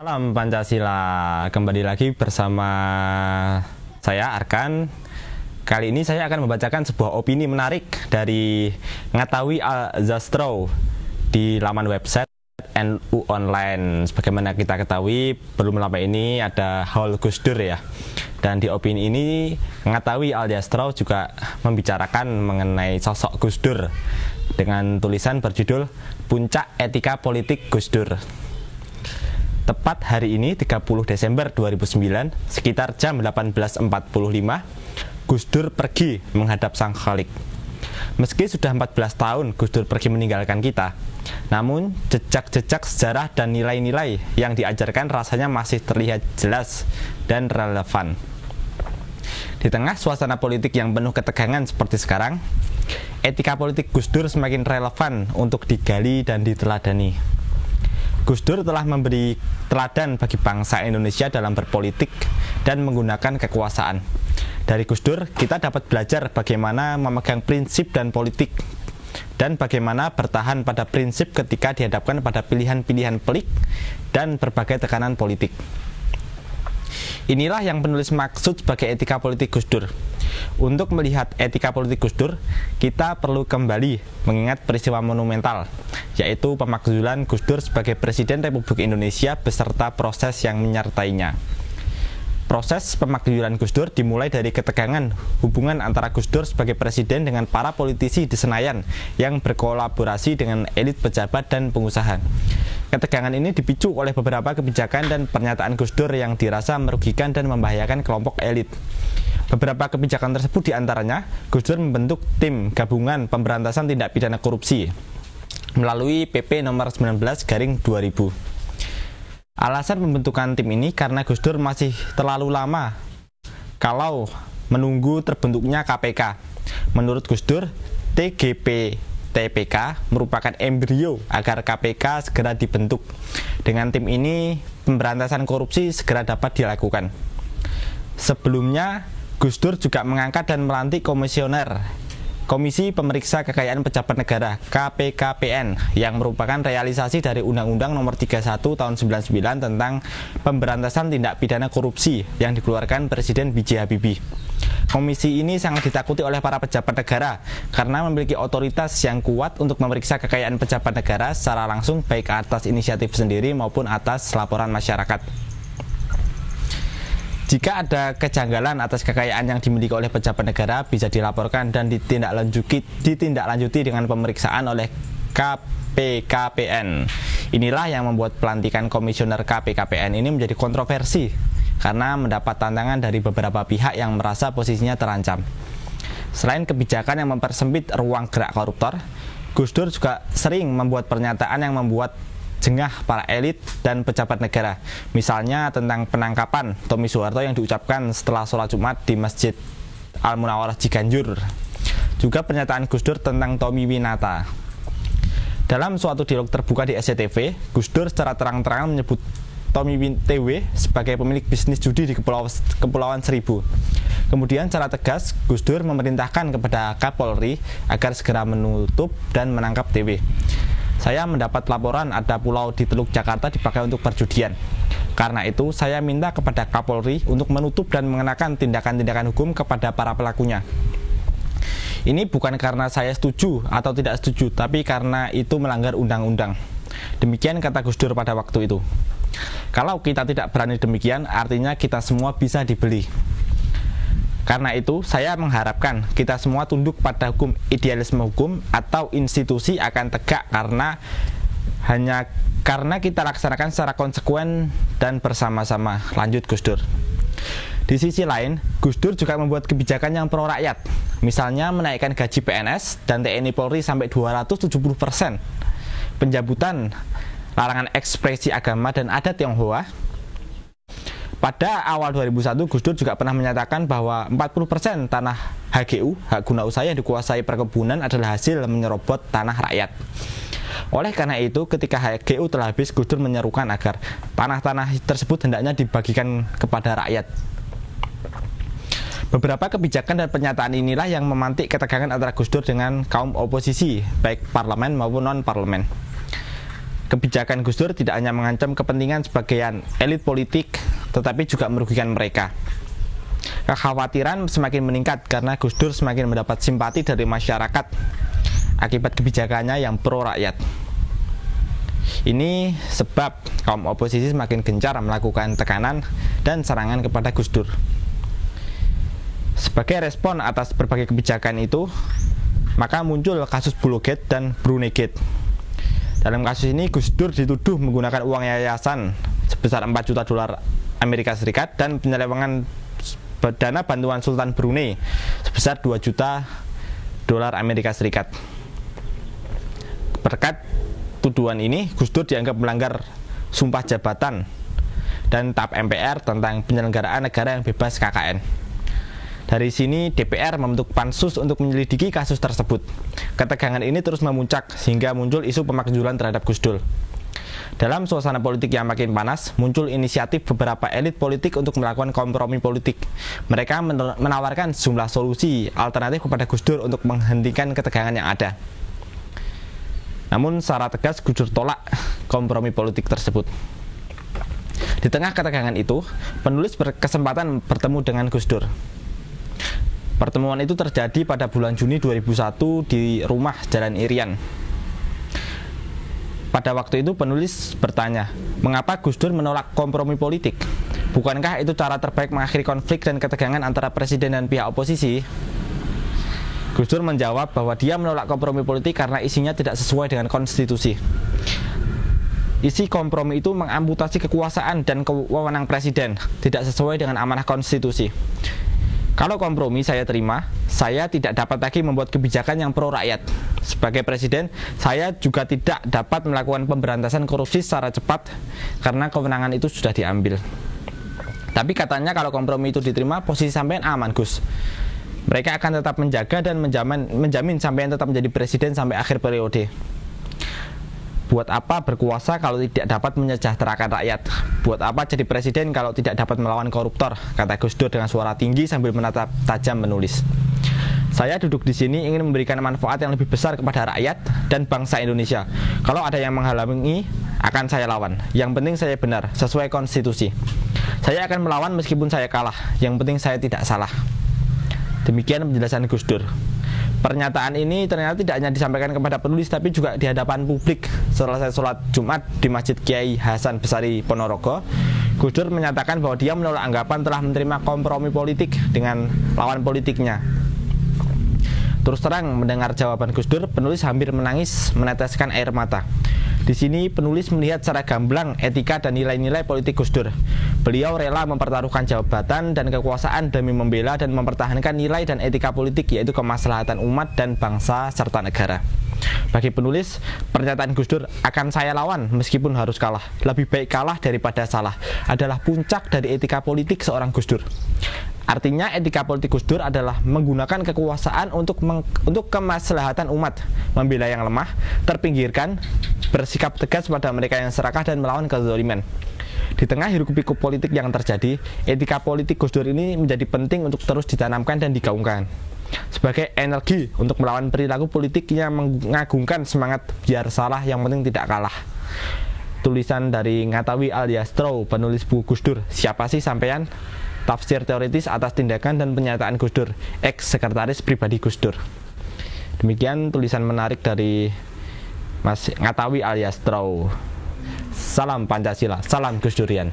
Salam Pancasila, kembali lagi bersama saya Arkan. Kali ini saya akan membacakan sebuah opini menarik dari Ngatawi Al-Zastrow di laman website NU Online. Sebagaimana kita ketahui, belum lama ini ada haul Gus Dur ya. Dan di opini ini Ngatawi Al-Zastrow juga membicarakan mengenai sosok Gus Dur dengan tulisan berjudul Puncak Etika Politik Gus Dur. Tepat hari ini 30 Desember 2009 sekitar jam 18.45 Gus Dur pergi menghadap Sang Khalik. Meski sudah 14 tahun Gus Dur pergi meninggalkan kita, namun jejak-jejak sejarah dan nilai-nilai yang diajarkan rasanya masih terlihat jelas dan relevan. Di tengah suasana politik yang penuh ketegangan seperti sekarang, etika politik Gus Dur semakin relevan untuk digali dan diteladani. Gus Dur telah memberi teladan bagi bangsa Indonesia dalam berpolitik dan menggunakan kekuasaan. Dari Gus Dur, kita dapat belajar bagaimana memegang prinsip dan politik, dan bagaimana bertahan pada prinsip ketika dihadapkan pada pilihan-pilihan pelik dan berbagai tekanan politik. Inilah yang penulis maksud sebagai etika politik Gus Dur. Untuk melihat etika politik Gus Dur, kita perlu kembali mengingat peristiwa monumental, yaitu pemakzulan Gus Dur sebagai Presiden Republik Indonesia beserta proses yang menyertainya. Proses pemakzulan Gus Dur dimulai dari ketegangan hubungan antara Gus Dur sebagai presiden dengan para politisi di Senayan yang berkolaborasi dengan elit pejabat dan pengusaha. Ketegangan ini dipicu oleh beberapa kebijakan dan pernyataan Gus Dur yang dirasa merugikan dan membahayakan kelompok elit. Beberapa kebijakan tersebut diantaranya, Gus Dur membentuk tim gabungan pemberantasan tindak pidana korupsi melalui PP nomor 19/2000. Alasan pembentukan tim ini karena Gus Dur masih terlalu lama kalau menunggu terbentuknya KPK. Menurut Gus Dur, TGP-TPK merupakan embrio agar KPK segera dibentuk. Dengan tim ini, pemberantasan korupsi segera dapat dilakukan. Sebelumnya, Gus Dur juga mengangkat dan melantik komisioner Komisi Pemeriksa Kekayaan Pejabat Negara (KPKPN) yang merupakan realisasi dari Undang-Undang Nomor 31 Tahun 99 tentang Pemberantasan Tindak Pidana Korupsi yang dikeluarkan Presiden B.J. Habibie. Komisi ini sangat ditakuti oleh para pejabat negara karena memiliki otoritas yang kuat untuk memeriksa kekayaan pejabat negara secara langsung baik atas inisiatif sendiri maupun atas laporan masyarakat. Jika ada kejanggalan atas kekayaan yang dimiliki oleh pejabat negara bisa dilaporkan dan ditindaklanjuti dengan pemeriksaan oleh KPKPN. Inilah yang membuat pelantikan komisioner KPKPN ini menjadi kontroversi karena mendapat tantangan dari beberapa pihak yang merasa posisinya terancam. Selain kebijakan yang mempersempit ruang gerak koruptor, Gus Dur juga sering membuat pernyataan yang membuat jengah para elit dan pejabat negara. Misalnya tentang penangkapan Tommy Soeharto yang diucapkan setelah sholat Jumat di Masjid Al-Munawarah Ciganjur. Juga pernyataan Gus Dur tentang Tommy Winata. Dalam suatu dialog terbuka di SCTV, Gus Dur secara terang-terangan menyebut Tommy TW sebagai pemilik bisnis judi di Kepulauan Seribu. Kemudian secara tegas, Gus Dur memerintahkan kepada Kapolri agar segera menutup dan menangkap TW. Saya mendapat laporan ada pulau di Teluk Jakarta dipakai untuk perjudian. Karena itu, saya minta kepada Kapolri untuk menutup dan mengenakan tindakan-tindakan hukum kepada para pelakunya. Ini bukan karena saya setuju atau tidak setuju, tapi karena itu melanggar undang-undang. Demikian kata Gus Dur pada waktu itu. Kalau kita tidak berani demikian, artinya kita semua bisa dibeli. Karena itu, saya mengharapkan kita semua tunduk pada hukum. Idealisme hukum atau institusi akan tegak hanya karena kita laksanakan secara konsekuen dan bersama-sama, lanjut Gus Dur. Di sisi lain, Gus Dur juga membuat kebijakan yang pro rakyat, misalnya menaikkan gaji PNS dan TNI Polri sampai 270%, pencabutan larangan ekspresi agama dan adat Tionghoa. Pada awal 2001, Gus Dur juga pernah menyatakan bahwa 40% tanah HGU, hak guna usaha yang dikuasai perkebunan adalah hasil menyerobot tanah rakyat. Oleh karena itu, ketika HGU telah habis, Gus Dur menyerukan agar tanah-tanah tersebut hendaknya dibagikan kepada rakyat. Beberapa kebijakan dan pernyataan inilah yang memantik ketegangan antara Gus Dur dengan kaum oposisi, baik parlemen maupun non-parlemen. kebijakan Gus Dur tidak hanya mengancam kepentingan sebagian elit politik, tetapi juga merugikan mereka. Kekhawatiran semakin meningkat karena Gus Dur semakin mendapat simpati dari masyarakat akibat kebijakannya yang pro rakyat. Ini sebab kaum oposisi semakin gencar melakukan tekanan dan serangan kepada Gus Dur. Sebagai respon atas berbagai kebijakan itu, maka muncul kasus Bulogate dan Brunei-Gate. Dalam kasus ini, Gus Dur dituduh menggunakan uang yayasan sebesar 4 juta dolar Amerika Serikat dan penyelewengan dana bantuan Sultan Brunei sebesar 2 juta dolar Amerika Serikat. Berkat tuduhan ini, Gus Dur dianggap melanggar sumpah jabatan dan TAP MPR tentang penyelenggaraan negara yang bebas KKN. Dari sini DPR membentuk pansus untuk menyelidiki kasus tersebut. Ketegangan ini terus memuncak sehingga muncul isu pemakzulan terhadap Gus Dur. Dalam suasana politik yang makin panas, muncul inisiatif beberapa elit politik untuk melakukan kompromi politik. Mereka menawarkan sejumlah solusi alternatif kepada Gus Dur untuk menghentikan ketegangan yang ada. Namun secara tegas Gus Dur tolak kompromi politik tersebut. Di tengah ketegangan itu, penulis berkesempatan bertemu dengan Gus Dur. Pertemuan itu terjadi pada bulan Juni 2001 di rumah Jalan Irian. Pada waktu itu penulis bertanya, mengapa Gus Dur menolak kompromi politik? Bukankah itu cara terbaik mengakhiri konflik dan ketegangan antara presiden dan pihak oposisi? Gus Dur menjawab bahwa dia menolak kompromi politik karena isinya tidak sesuai dengan konstitusi. Isi kompromi itu mengamputasi kekuasaan dan wewenang presiden, tidak sesuai dengan amanah konstitusi. Kalau kompromi saya terima, saya tidak dapat lagi membuat kebijakan yang pro rakyat. Sebagai presiden, saya juga tidak dapat melakukan pemberantasan korupsi secara cepat karena kewenangan itu sudah diambil. Tapi katanya kalau kompromi itu diterima, posisi sampean aman, Gus. Mereka akan tetap menjaga dan menjamin sampean tetap menjadi presiden sampai akhir periode. Buat apa berkuasa kalau tidak dapat menyejahterakan rakyat? Buat apa jadi presiden kalau tidak dapat melawan koruptor? Kata Gus Dur dengan suara tinggi sambil menatap tajam menulis. Saya duduk di sini ingin memberikan manfaat yang lebih besar kepada rakyat dan bangsa Indonesia. Kalau ada yang menghalangi, akan saya lawan. Yang penting saya benar, sesuai konstitusi. Saya akan melawan meskipun saya kalah. Yang penting saya tidak salah. Demikian penjelasan Gus Dur. Pernyataan ini ternyata tidak hanya disampaikan kepada penulis tapi juga di hadapan publik. Selesai sholat Jumat di Masjid Kiai Hasan Besari Ponorogo, Gus Dur menyatakan bahwa dia menolak anggapan telah menerima kompromi politik dengan lawan politiknya. Terus terang mendengar jawaban Gus Dur, penulis hampir menangis meneteskan air mata. Di sini penulis melihat secara gamblang etika dan nilai-nilai politik Gus Dur. Beliau rela mempertaruhkan jabatan dan kekuasaan demi membela dan mempertahankan nilai dan etika politik, yaitu kemaslahatan umat dan bangsa serta negara. Bagi penulis, pernyataan Gus Dur akan saya lawan meskipun harus kalah, lebih baik kalah daripada salah, adalah puncak dari etika politik seorang Gus Dur. Artinya etika politik Gus Dur adalah menggunakan kekuasaan untuk kemaslahatan umat, membela yang lemah, terpinggirkan, bersikap tegas pada mereka yang serakah dan melawan kezaliman. Di tengah hiruk-pikuk politik yang terjadi, etika politik Gus Dur ini menjadi penting untuk terus ditanamkan dan digaungkan sebagai energi untuk melawan perilaku politik yang mengagungkan semangat biar salah yang penting tidak kalah. Tulisan dari Ngatawi Alyastro, penulis buku Gus Dur. Siapa sih sampean? Tafsir teoritis atas tindakan dan pernyataan Gus Dur, ex-sekretaris pribadi Gus Dur. Demikian tulisan menarik dari Mas Ngatawi Alyastro. Salam Pancasila, salam Gus Durian.